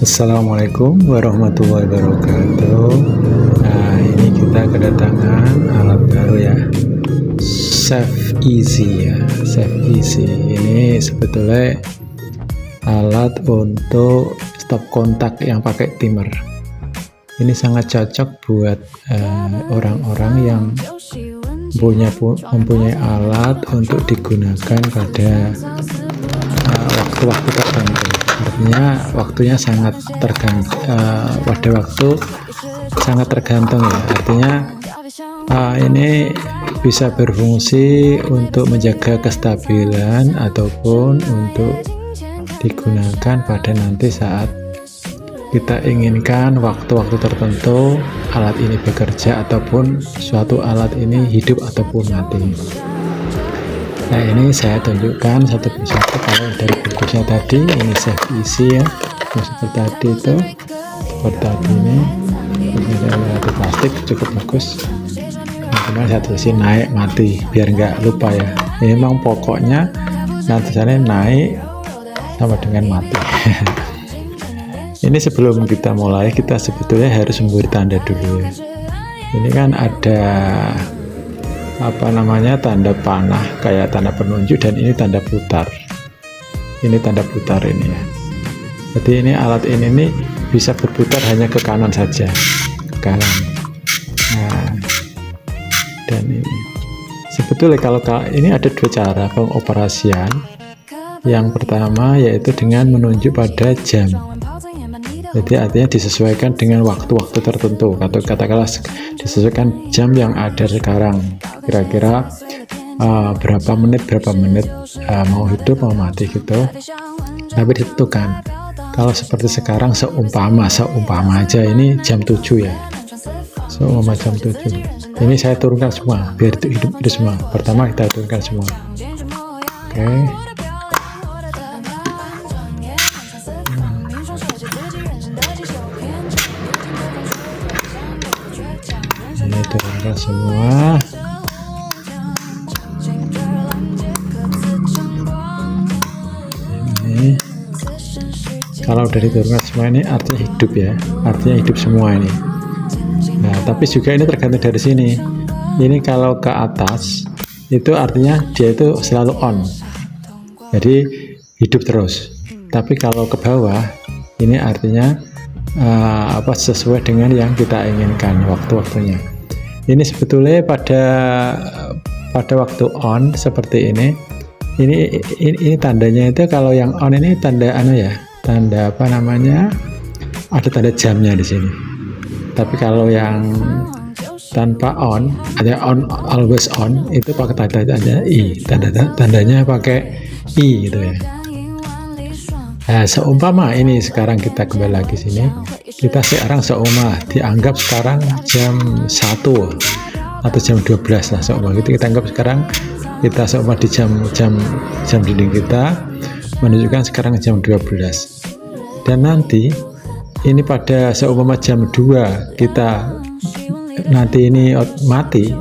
Assalamualaikum warahmatullahi wabarakatuh. Nah, ini kita kedatangan alat baru ya, Save Easy ya. Save Easy ini sebetulnya alat untuk stop kontak yang pakai timer. Ini sangat cocok buat orang-orang yang mempunyai alat untuk digunakan pada waktu-waktu tertentu. Artinya waktunya sangat tergantung, pada waktu sangat tergantung ya. Artinya ini bisa berfungsi untuk menjaga kestabilan ataupun untuk digunakan pada nanti saat kita inginkan waktu-waktu tertentu alat ini bekerja ataupun suatu alat ini hidup ataupun mati. Nah, ini saya tunjukkan satu persatu. Kalau dari bungkusnya tadi ini Save Easy ya, seperti tadi itu, seperti tadi ini dari plastik cukup bagus. Kemudian saya tulisin naik mati biar nggak lupa ya. Ini memang pokoknya tulisannya naik sama dengan mati. Ini sebelum kita mulai, kita sebetulnya harus memberi tanda dulu ya. Ini kan ada tanda panah kayak tanda penunjuk, dan ini tanda putar. Ini tanda putar ini ya. Jadi ini alat ini bisa berputar hanya ke kanan saja, ke kanan. Nah, dan ini sebetulnya kalau ini ada dua cara pengoperasian. Yang pertama yaitu dengan menunjuk pada jam. Jadi artinya disesuaikan dengan waktu-waktu tertentu, atau katakanlah disesuaikan jam yang ada sekarang, kira-kira berapa menit mau hidup mau mati gitu. Tapi ditentukan. Kalau seperti sekarang seumpama aja ini jam 7 ya, seumpama jam 7 ini saya turunkan semua biar itu hidup semua. Pertama kita turunkan semua. Oke. Ini turunkan semua. Ini kalau udah diturunkan semua ini artinya hidup ya, artinya hidup semua ini. Nah, tapi juga ini tergantung dari sini. Ini kalau ke atas itu artinya dia itu selalu on, jadi hidup terus. Tapi kalau ke bawah ini artinya sesuai dengan yang kita inginkan waktu-waktunya. Ini sebetulnya pada waktu on seperti ini tandanya itu, kalau yang on ini tanda tanda ada tanda jamnya di sini. Tapi kalau yang tanpa on, ada on always on, itu pakai tanda I, tandanya pakai I gitu ya. Nah, seumpama ini sekarang kita kembali lagi sini, kita sekarang dianggap sekarang jam 1 atau jam 12 lah, seumpama gitu kita anggap sekarang kita seumpama di jam dinding kita menunjukkan sekarang jam 12, dan nanti ini pada seumpama jam 2 kita nanti ini mati,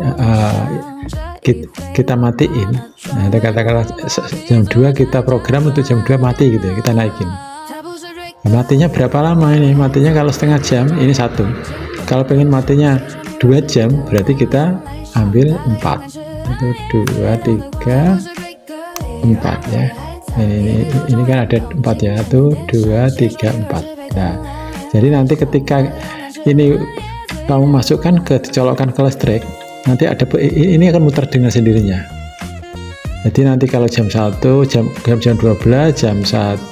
kita matiin. Nah, katakanlah jam 2 kita program untuk jam 2 mati gitu ya, kita naikin. Nah, matinya berapa lama ini? Matinya kalau setengah jam ini 1. Kalau pengen matinya 2 jam berarti kita ambil 4. Itu 2, 3, 4 ya. Ini kan ada 4 ya. 1, 2, 3, 4. Nah, jadi nanti ketika ini kamu masukkan dicolokkan ke listrik, nanti ini akan muter dengan sendirinya. Jadi nanti kalau jam 1, jam 12, jam 1,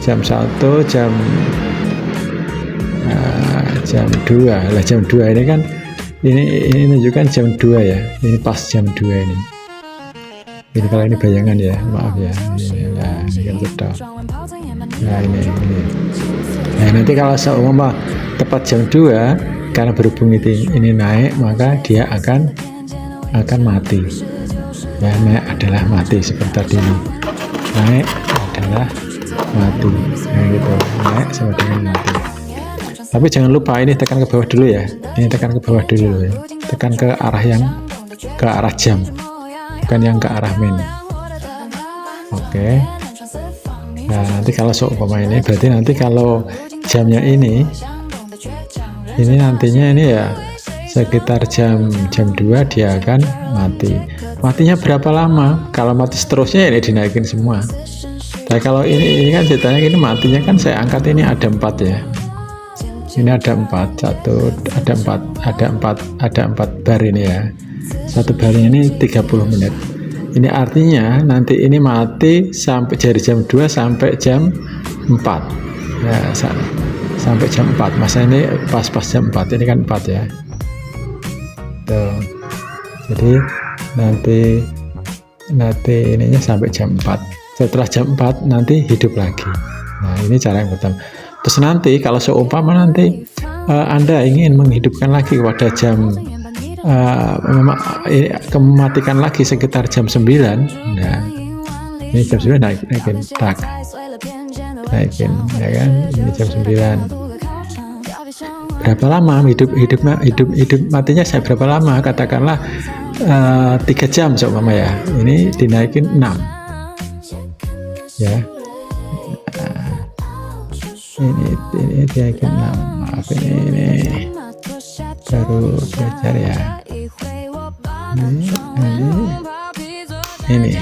jam 2 lah, jam 2 ini kan ini menunjukkan jam 2 ya. Ini pas jam 2 ini. Ini kalau ini bayangan ya, maaf ya. Ini kan betul. Nah, ini. Nah, nanti kalau seumpama tepat jam 2, karena berhubung ini naik, maka dia akan mati. Ya, naik adalah mati seperti tadi ini. Naik adalah mati. Nah, gitu. Naik sama dengan mati. Tapi jangan lupa ini tekan ke bawah dulu ya. Ini tekan ke bawah dulu ya. Tekan ke arah jam, bukan yang ke arah main. Oke. Nah, nanti kalau seumpama ini berarti nanti kalau jamnya ini nantinya ini ya sekitar jam 2 dia akan mati. Matinya berapa lama? Kalau mati seterusnya ini dinaikin semua. Nah, kalau ini kan ceritanya ini matinya kan saya angkat ini ada 4 ya. Ini ada 4, ada 4 bar ini ya. Satu barnya ini 30 menit. Ini artinya nanti ini mati sampai dari jam 2 sampai jam 4. Ya, sampai jam 4. Masa ini pas jam 4. Ini kan 4 ya. Tuh. Jadi nanti ininya sampai jam 4. Setelah jam 4 nanti hidup lagi. Nah, ini cara yang pertama. Terus nanti kalau seumpama nanti Anda ingin menghidupkan lagi pada jam mematikan lagi sekitar jam 9. Nah, ini jam 9 naikin ya kan, ini jam 9. Berapa lama hidup matinya saya berapa lama? Katakanlah 3 jam seumpama ya. Ini dinaikin 6 ya. Ini dinaikin 6. Maaf, ini baru belajar ya. Ini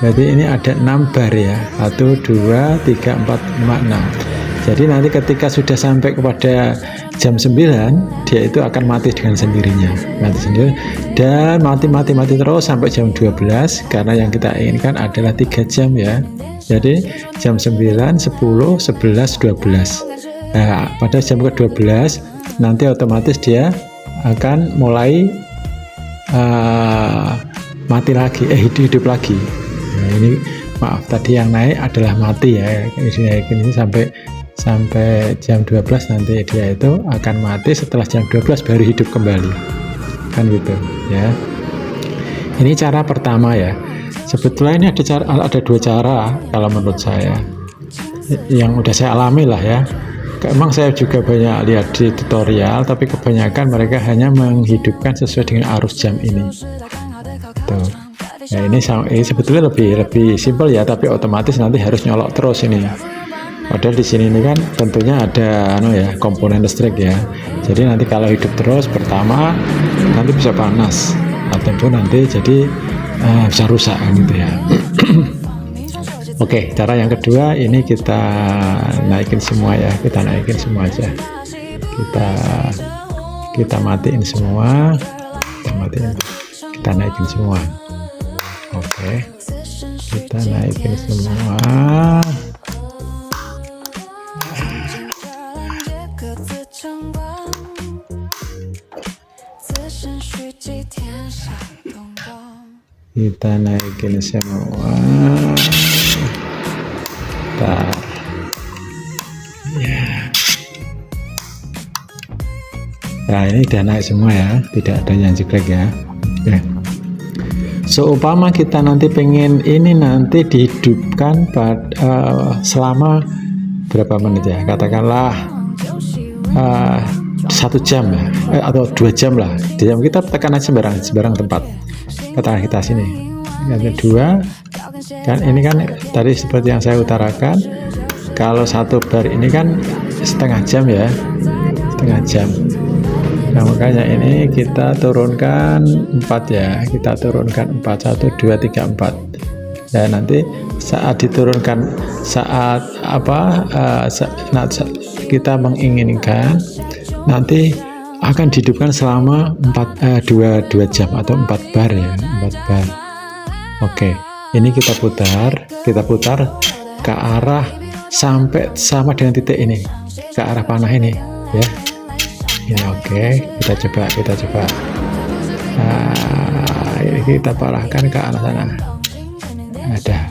berarti ini ada 6 bar ya. 1, 2, 3, 4, 5, 6. Jadi nanti ketika sudah sampai kepada jam 9 dia itu akan mati dengan sendirinya, mati sendiri dan mati terus sampai jam 12 karena yang kita inginkan adalah 3 jam ya. Jadi jam 9, 10, 11, 12. Nah, pada jam ke-12 nanti otomatis dia akan mulai mati lagi, hidup lagi. Nah, ini maaf tadi yang naik adalah mati ya. Ini sampai jam 12 nanti dia itu akan mati, setelah jam 12 baru hidup kembali. Kan gitu ya. Ini cara pertama ya. Sebetulnya ini ada 2 cara kalau menurut saya. Yang udah saya alami lah ya. Emang saya juga banyak lihat di tutorial, tapi kebanyakan mereka hanya menghidupkan sesuai dengan arus jam ini. Tuh. Nah, ini sebetulnya lebih simpel ya, tapi otomatis nanti harus nyolok terus ini. Padahal di sini ini kan tentunya ada komponen listrik ya. Jadi nanti kalau hidup terus pertama nanti bisa panas atau nanti jadi bisa rusak gitu ya. Oke, cara yang kedua ini kita naikin semua ya, kita naikin semua aja. Kita matiin semua, kita naikin semua. Oke, kita naikin semua. Kita naikin semua. Bentar. Ya. Nah, ini udah naik semua ya, tidak ada yang jeglek ya. Oke. Seumpama kita nanti pengen ini nanti dihidupkan selama berapa menit ya? Katakanlah 1 jam ya, atau 2 jam lah. Di jam kita tekan aja sembarang tempat. Katakan kita sini. Yang kedua, kan ini kan tadi seperti yang saya utarakan, kalau 1 bar ini kan setengah jam ya, setengah jam. Nah, makanya ini kita turunkan 4 ya, kita turunkan 4, 1, 2, 3, 4. Dan nanti saat diturunkan, saat kita menginginkan nanti akan dihidupkan selama 2 jam atau 4 bar ya, 4 bar. Oke, ini kita putar ke arah sampai sama dengan titik ini, ke arah panah ini ya. Ini oke, kita coba. Nah, ini kita parahkan ke arah sana.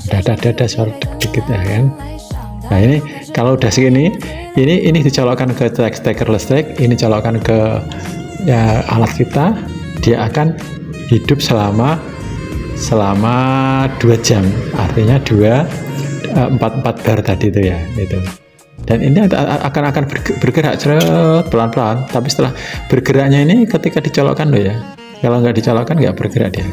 Ada suara dikit ya kan. Nah, ini kalau udah segini, ini dicolokkan ke steker listrik, ini colokkan ke ya, alat kita, dia akan hidup selama 2 jam, artinya 4 bar tadi itu ya, itu. Dan ini akan bergerak pelan-pelan, tapi setelah bergeraknya ini ketika dicolokkan loh ya. Kalau nggak dicolokkan nggak bergerak dia,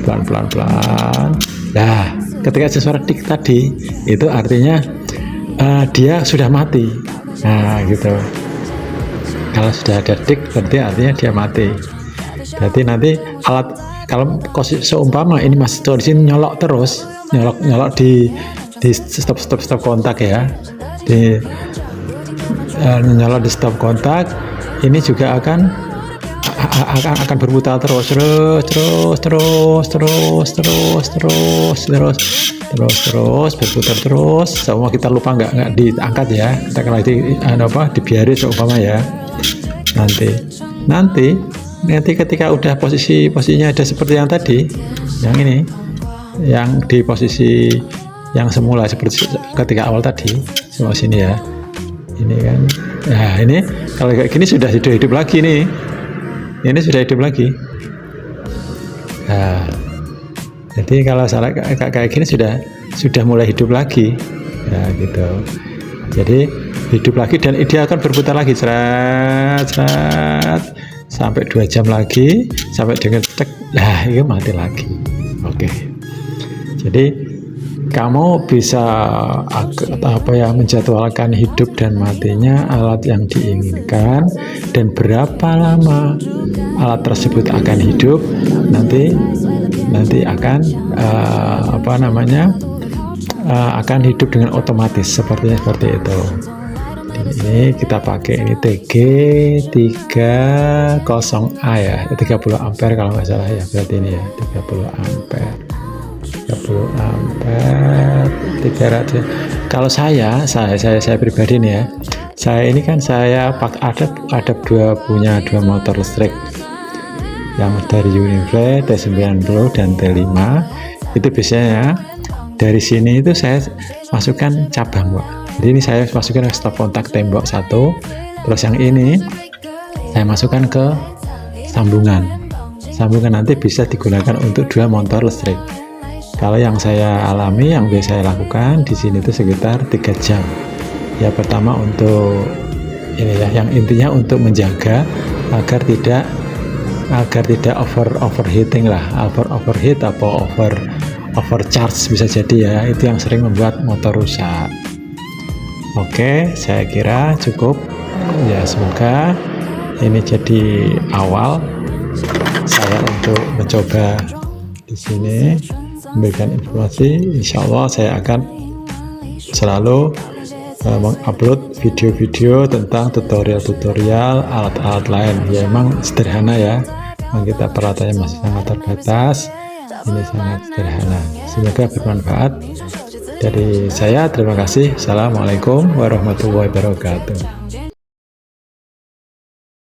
pelan-pelan. Nah, ketika ada suara tik tadi, itu artinya dia sudah mati. Nah gitu. Kalau sudah ada tik, berarti artinya dia mati. Berarti nanti alat, kalau seumpama ini masih di sini nyolok terus, nyolok di stop kontak ya, nyolok di stop kontak, ini juga akan berputar terus berputar terus. Semua kita lupa nggak diangkat ya, kita dibiarin seumpama ya. Nanti ketika udah posisinya ada seperti yang tadi, yang ini, yang di posisi yang semula seperti ketika awal tadi, semua sini ya, ini kan. Nah ini kalau kayak gini sudah hidup lagi nih, ini sudah hidup lagi. Nah jadi kalau salah kayak gini sudah mulai hidup lagi, nah gitu. Jadi hidup lagi dan dia akan berputar lagi sampai 2 jam lagi, sampai dengan tek, nah itu mati lagi. Oke. Jadi kamu bisa menjadwalkan hidup dan matinya alat yang diinginkan, dan berapa lama alat tersebut akan hidup, nanti akan akan hidup dengan otomatis seperti itu. Ini kita pakai ini TG30A ya, 30 ampere kalau nggak salah ya, berarti ini ya 30 ampere 300. Kalau saya pribadi nih ya, saya ini kan saya ada punya dua motor listrik yang dari Uniflare T90 dan T5. Itu biasanya dari sini itu saya masukkan cabang, Pak. Jadi ini saya masukkan ke stop kontak tembok 1, terus yang ini saya masukkan ke sambungan nanti bisa digunakan untuk 2 motor listrik. Kalau yang saya alami, yang biasa saya lakukan di sini itu sekitar 3 jam. Ya pertama untuk ini ya, yang intinya untuk menjaga agar tidak overheating lah, overheat atau overcharge bisa jadi ya, itu yang sering membuat motor rusak. Oke, saya kira cukup ya, semoga ini jadi awal saya untuk mencoba di sini memberikan informasi. Insya Allah saya akan selalu mengupload video-video tentang tutorial alat-alat lain. Ya emang sederhana ya, memang kita peralatannya masih sangat terbatas, ini sangat sederhana. Semoga bermanfaat. Dari saya terima kasih. Assalamualaikum warahmatullahi wabarakatuh.